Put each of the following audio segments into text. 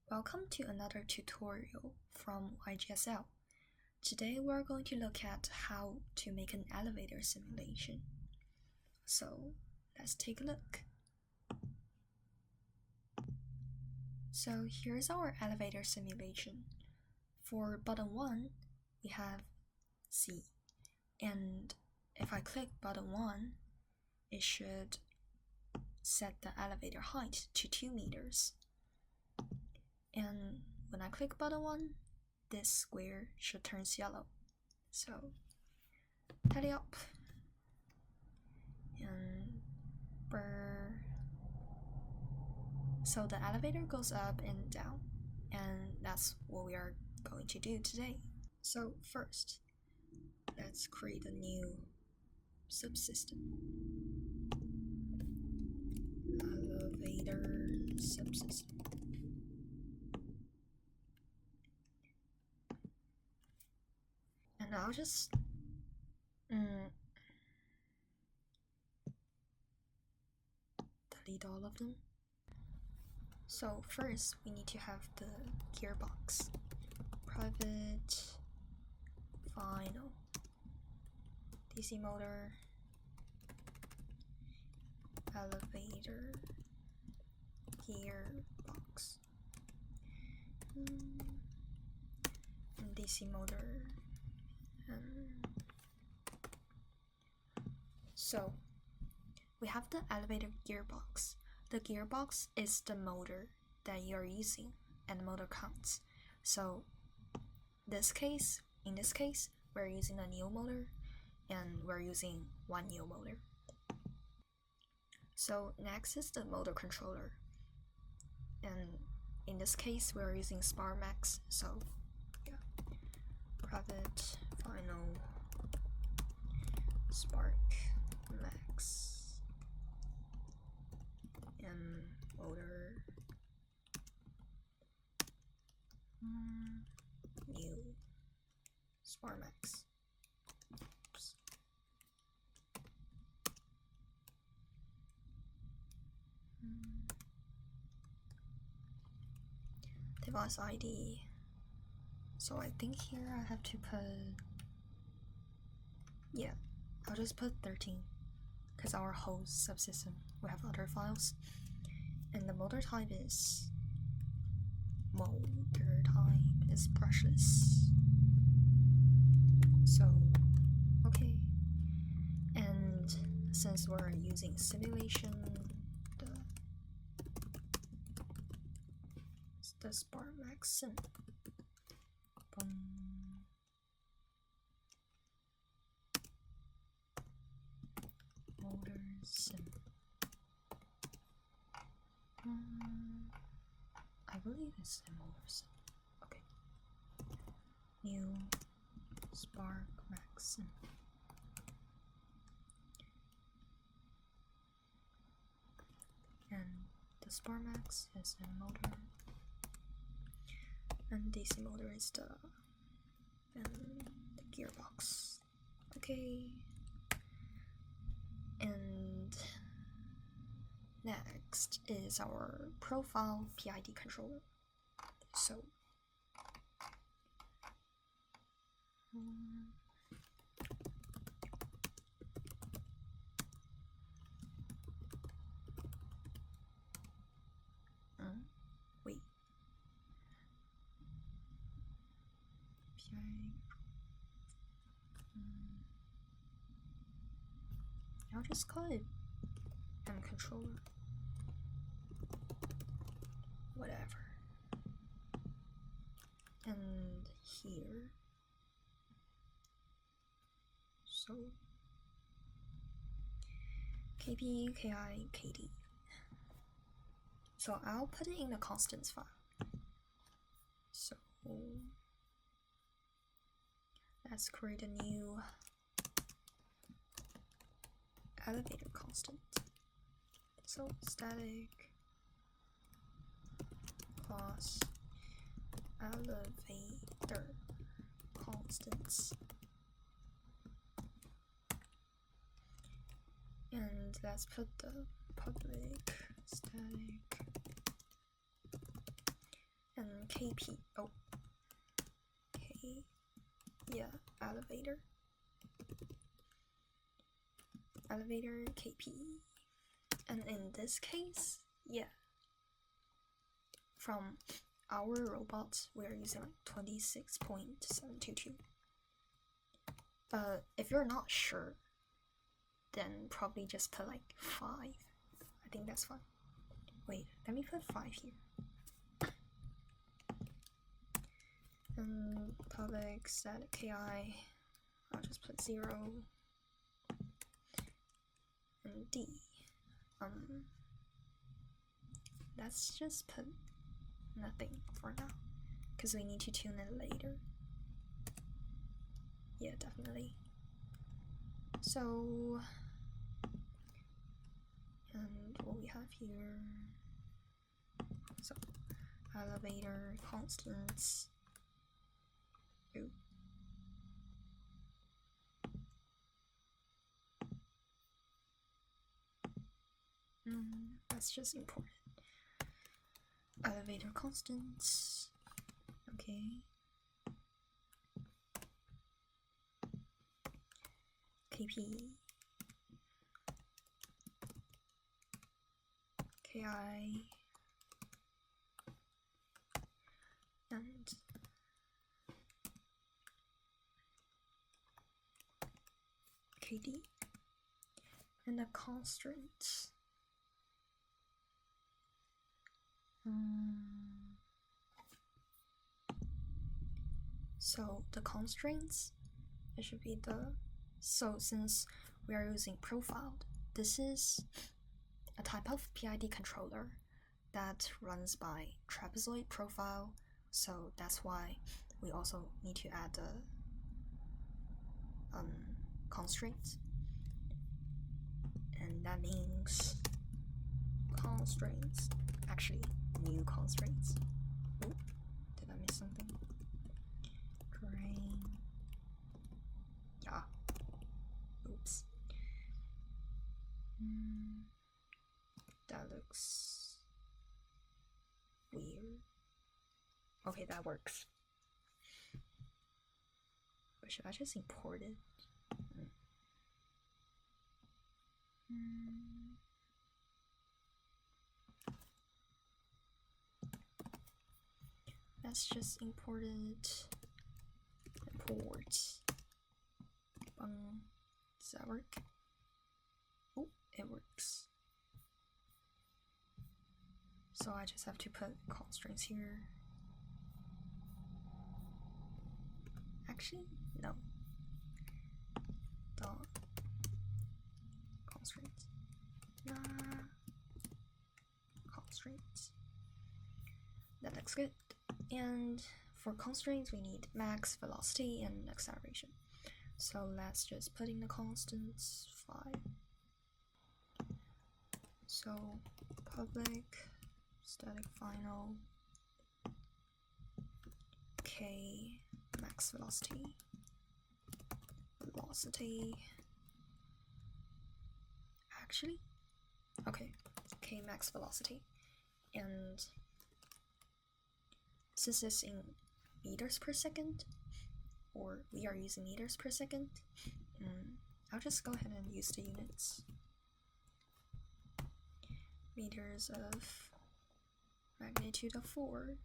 Welcome to another tutorial from YGSL. Today we're going to look at how to make an elevator simulation. So let's take a look. So here's our elevator simulation. For button 1, we have C. And if I click button 1, it should set the elevator height to 2 meters. And when I click button 1, this square should turn yellow. So tidy up and burr. So the elevator goes up and down, and that's what we are going to do today. So first, let's create a new subsystem. Elevator subsystem. And I'll just delete all of them. So first, we need to have the gearbox. Private final DC motor elevator gearbox and DC motor. So we have the elevator gearbox. The gearbox is the motor that you're using, and the motor counts. So in this case, we're using a new motor, and we're using one new motor. So next is the motor controller, and in this case, we're using SparkMax. So yeah, private final SparkMax and motor new SparkMax. Oops. Device ID. So I think here I have to put, yeah, I'll just put 13 because our host subsystem, we have other files. And the motor type is brushless. So okay, and since we're using simulation, the SparkMax Sim. Motor Sim. I believe it's the motor sim. Okay. New SparkMax Sim. And the SparkMax is a motor, and DC motor is the gearbox. Okay. And next is our profile PID controller. So wait. I'll just call it M controller. Whatever. And here. So KP, KI, KD. So I'll put it in the constants file. So let's create a new elevator constant. So static class elevator constants, and let's put the public static KP. Oh, okay, yeah, elevator KP. And in this case, yeah, from our robots, we're using like 26.722. But if you're not sure, then probably just put like 5. I think that's fine. Wait, let me put 5 here. And public static ki, I'll just put 0. And D. Let's just put nothing for now, because we need to tune it later. Yeah, definitely. So, and what we have here, so elevator constants. Ooh. That's just important. Elevator constants. Okay. KP. KI. And KD. And the constraints. So the constraints, it should be the, so since we are using profiled, this is a type of PID controller that runs by trapezoid profile, so that's why we also need to add the constraints, and that means constraints, actually new constraints. Ooh, did I miss something? Drain. Yeah. Oops. That looks weird. Okay, that works. But should I just import it? Let's just import it. Import. Does that work? Oh, it works. So I just have to put constraints here. Actually, no. Dot constraints. Constraints. That looks good. And for constraints, we need max velocity and acceleration. So let's just put in the constants 5. So public static final k max velocity actually, okay, k max velocity, and since it's in meters per second, or we are using meters per second, I'll just go ahead and use the units. Meters of magnitude of 4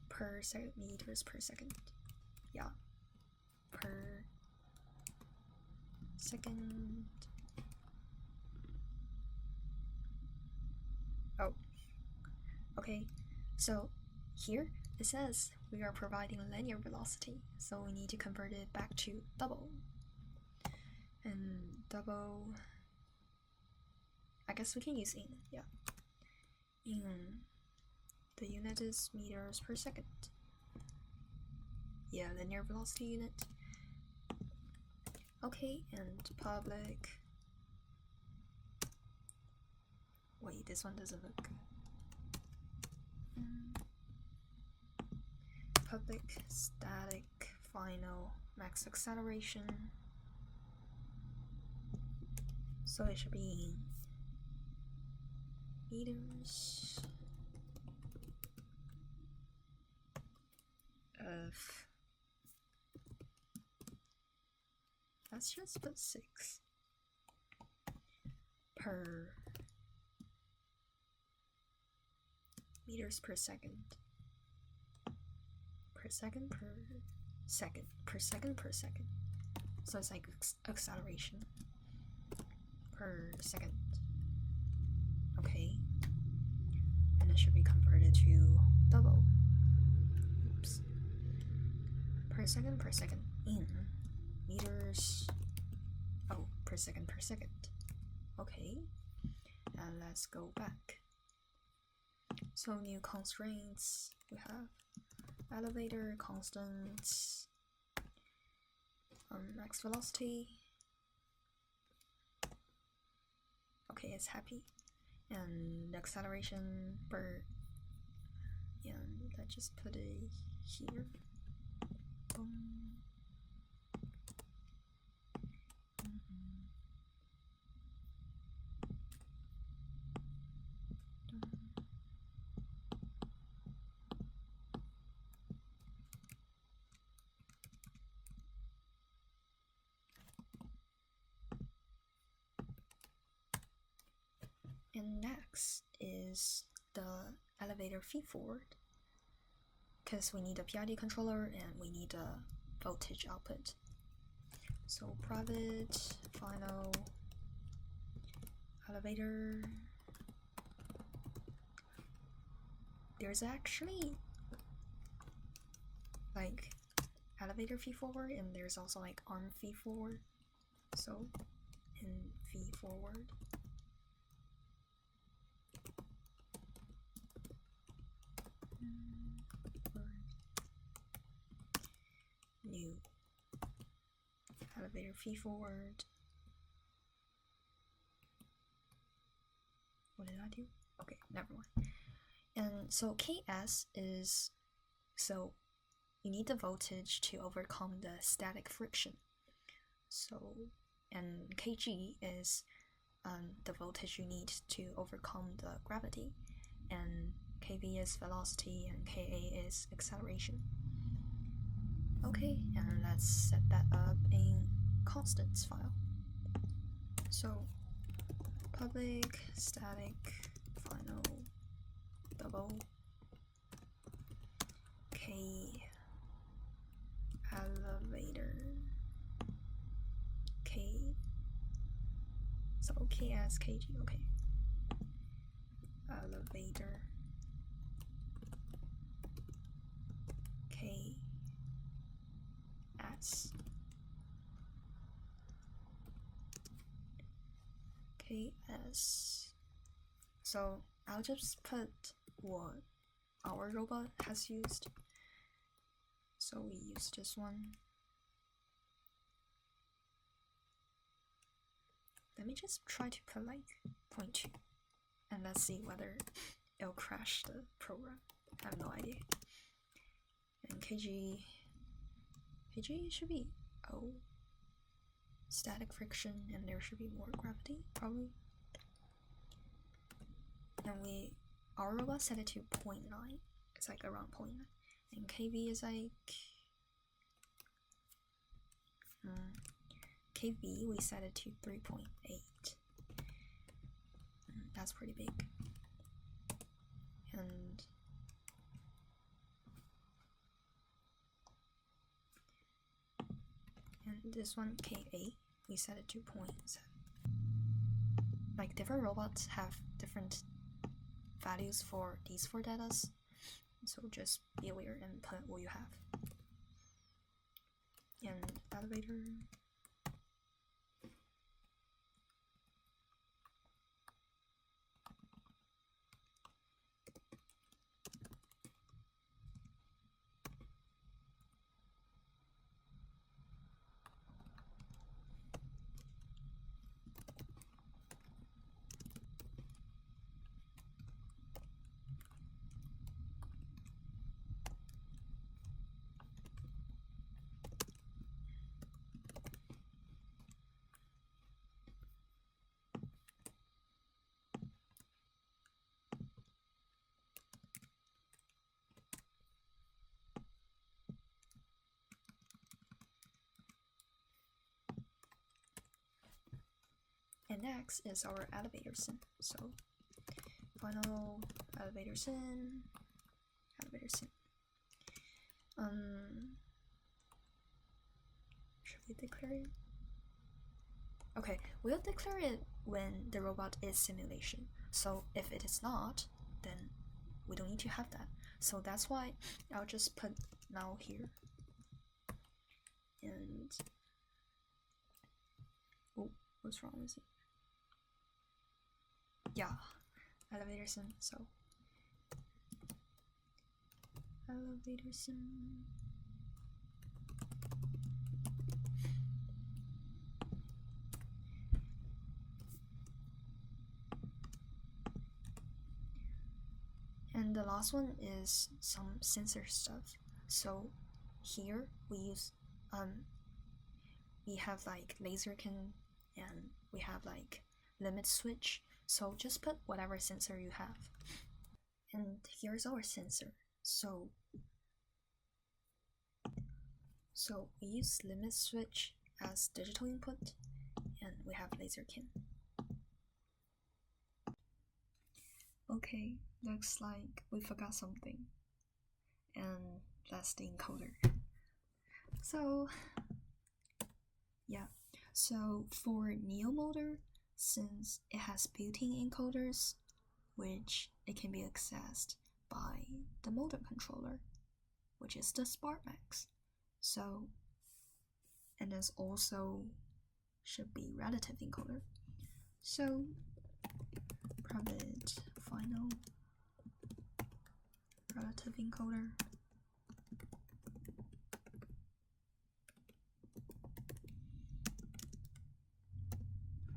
per second, meters per second. Yeah, per second. Oh, okay. So here it says we are providing linear velocity, so we need to convert it back to double. And double, I guess we can use in, yeah. The unit is meters per second. Yeah, linear velocity unit. Okay, and public. Wait, this one doesn't look good. Public static final max acceleration. So it should be meters of, let's just put 6 per meters per second. Per second. So it's like acceleration per second. Okay. And it should be converted to double. Oops. Per second in meters. Oh, per second. Okay. And let's go back. So new constraints, we have elevator constants, max velocity. Okay, it's happy. And acceleration per, and let's just put it here. And next is the elevator feedforward, because we need a PID controller and we need a voltage output. So private final elevator. There's actually like elevator feedforward, and there's also like arm feedforward. So in feedforward. New elevator feedforward. What did I do? Okay, never mind. And so KS is, so you need the voltage to overcome the static friction. So, and kg is the voltage you need to overcome the gravity, and kv is velocity, and ka is acceleration. Okay, and let's set that up in constants file. So public static final double k elevator k, so k as kg. Okay, elevator k as KS. So I'll just put what our robot has used. So we use this one. Let me just try to put like 0.2 and let's see whether it'll crash the program. I have no idea. And kg should be static friction, and there should be more gravity probably. And our robot set it to 0.9. It's like around 0.9, and kv is like kv we set it to 3.8. That's pretty big. And this one ka we set it to 0.7. Like different robots have different values for these 4 datas, so just be aware and put what you have. And elevator next is our elevator sim. So final elevator sim. Should we declare it? Okay, we'll declare it when the robot is simulation. So if it is not, then we don't need to have that. So that's why I'll just put null here. And oh, what's wrong with it? Yeah, elevator sim. So elevator sim. And the last one is some sensor stuff. So here we use we have like laserkin and we have like limit switch. So just put whatever sensor you have. And here's our sensor. So we use limit switch as digital input, and we have laserkin. Okay, looks like we forgot something, and that's the encoder. So yeah, so for Neo motor, since it has built-in encoders, which it can be accessed by the motor controller, which is the SparkMax. So, and this also should be relative encoder. So private final relative encoder.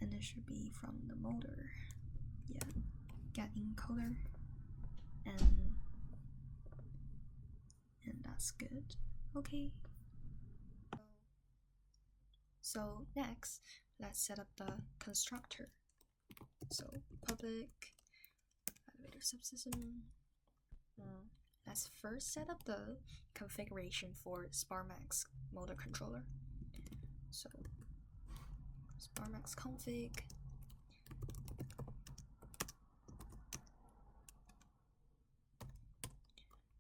And it should be from the motor. Yeah, get encoder. And that's good. Okay. So next, let's set up the constructor. So public elevator subsystem. Let's first set up the configuration for SparkMax motor controller. So SparkMax config.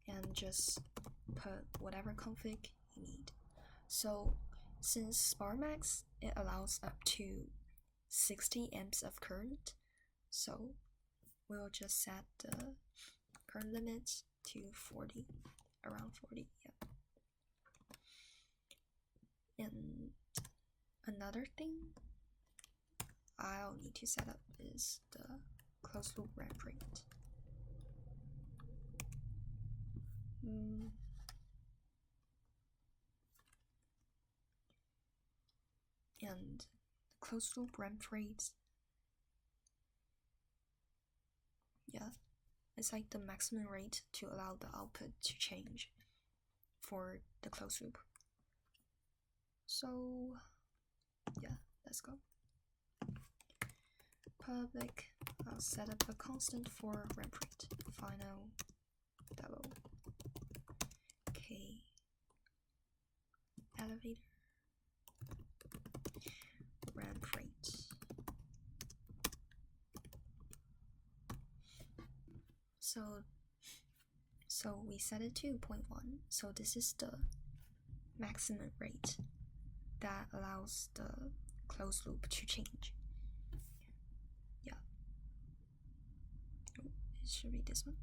And just put whatever config you need. So since SparkMax, it allows up to 60 amps of current, so we'll just set the current limit to 40, around 40, yeah. And another thing I'll need to set up is the closed loop ramp rate. And the closed loop ramp rate, yeah, it's like the maximum rate to allow the output to change for the closed loop. So yeah, let's go. Public, I'll set up a constant for ramp rate. Final double K elevator ramp rate. So we set it to 0.1. So this is the maximum rate that allows the closed loop to change. Yeah. Oh, it should be this one.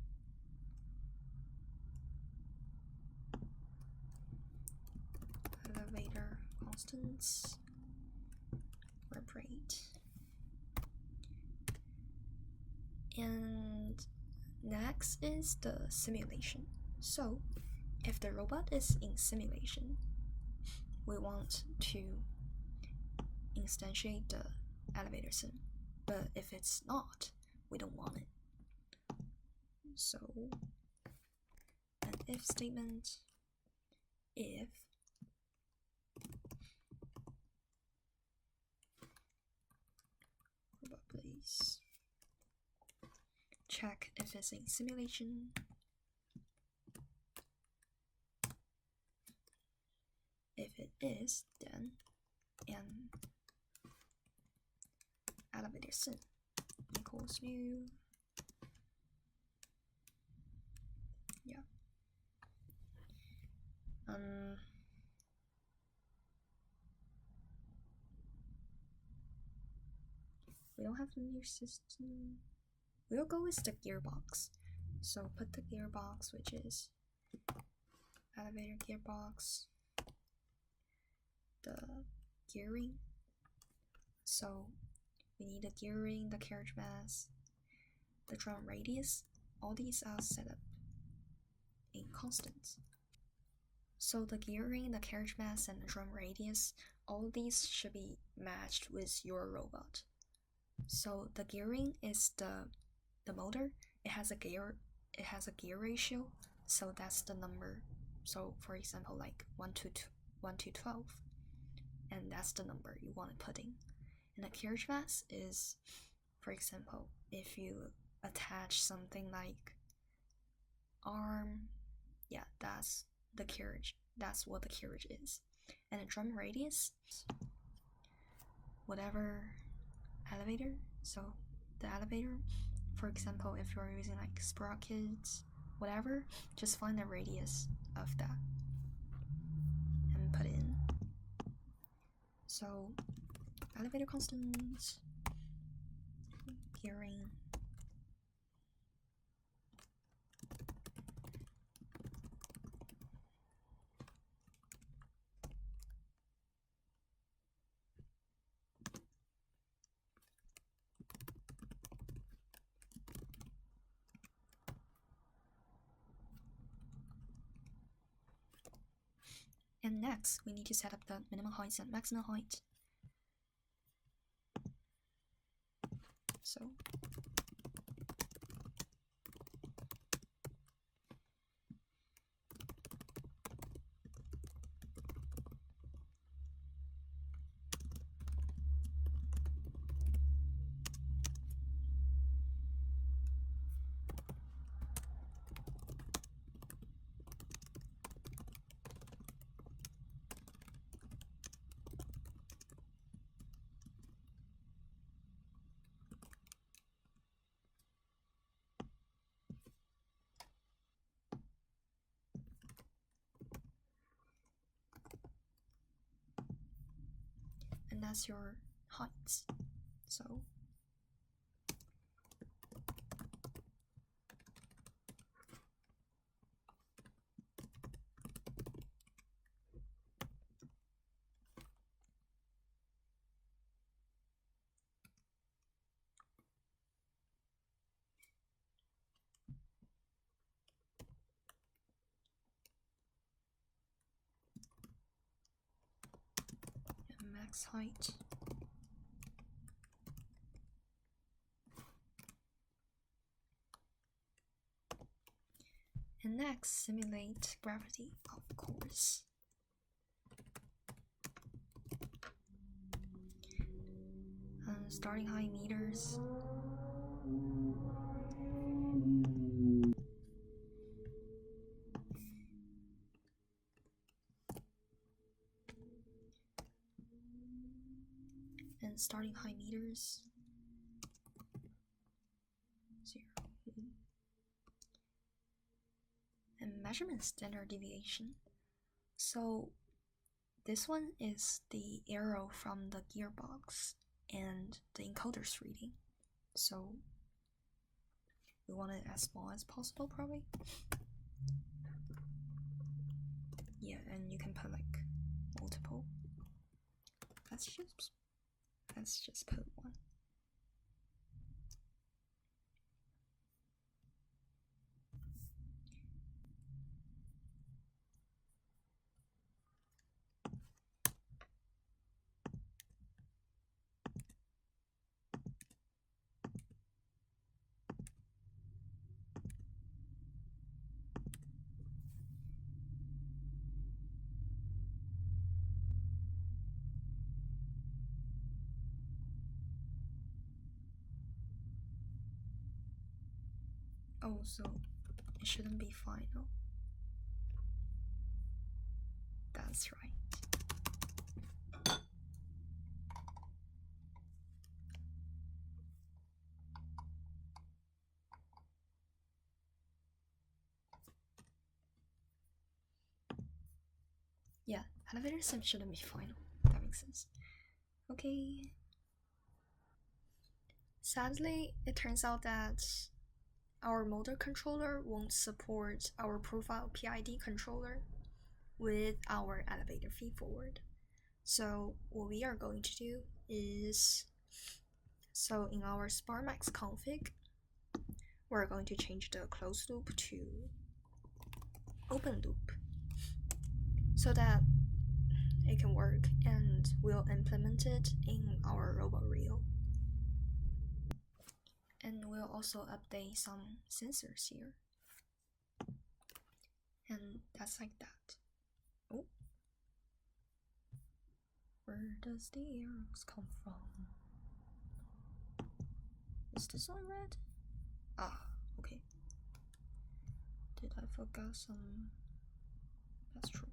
Elevator constants ramp rate. And next is the simulation. So if the robot is in simulation, we want to instantiate the elevator sim. But if it's not, we don't want it. So an if statement, if robot please check if it's in simulation. If it is, then an elevator sim equals new. Yeah. We don't have a new system. We'll go with the gearbox. So put the gearbox, which is elevator gearbox, the gearing. So we need the gearing, the carriage mass, the drum radius. All these are set up in constants. So the gearing, the carriage mass, and the drum radius, all these should be matched with your robot. So the gearing is the motor. It has a gear ratio, so that's the number. So for example, like 1 to 12, and that's the number you want to put in. And the carriage mass is, for example, if you attach something like arm, yeah, that's the carriage. That's what the carriage is. And the drum radius, whatever elevator. So the elevator, for example, if you're using like sprockets, whatever, just find the radius of that and put it in. So elevator constants, gearing, and next we need to set up the minimum height and maximum height. So and that's your heights. So max height. And next, simulate gravity, of course. Starting height meters. And starting height meters. 0. And measurement standard deviation. So this one is the arrow from the gearbox and the encoder's reading. So we want it as small as possible, probably. Yeah, and you can put like multiple. Let's just put one. Oh, so it shouldn't be final. That's right. elevator sim shouldn't be final. That makes sense. Okay. Sadly, it turns out that our motor controller won't support our profile PID controller with our elevator feedforward. So what we are going to do is, so in our SparkMax config, we're going to change the closed loop to open loop so that it can work, and we'll implement it in our robot reel. And we'll also update some sensors here. And that's like that. Oh, where does the arrows come from? Is this one red? Ah, okay. Did I forget some? That's true.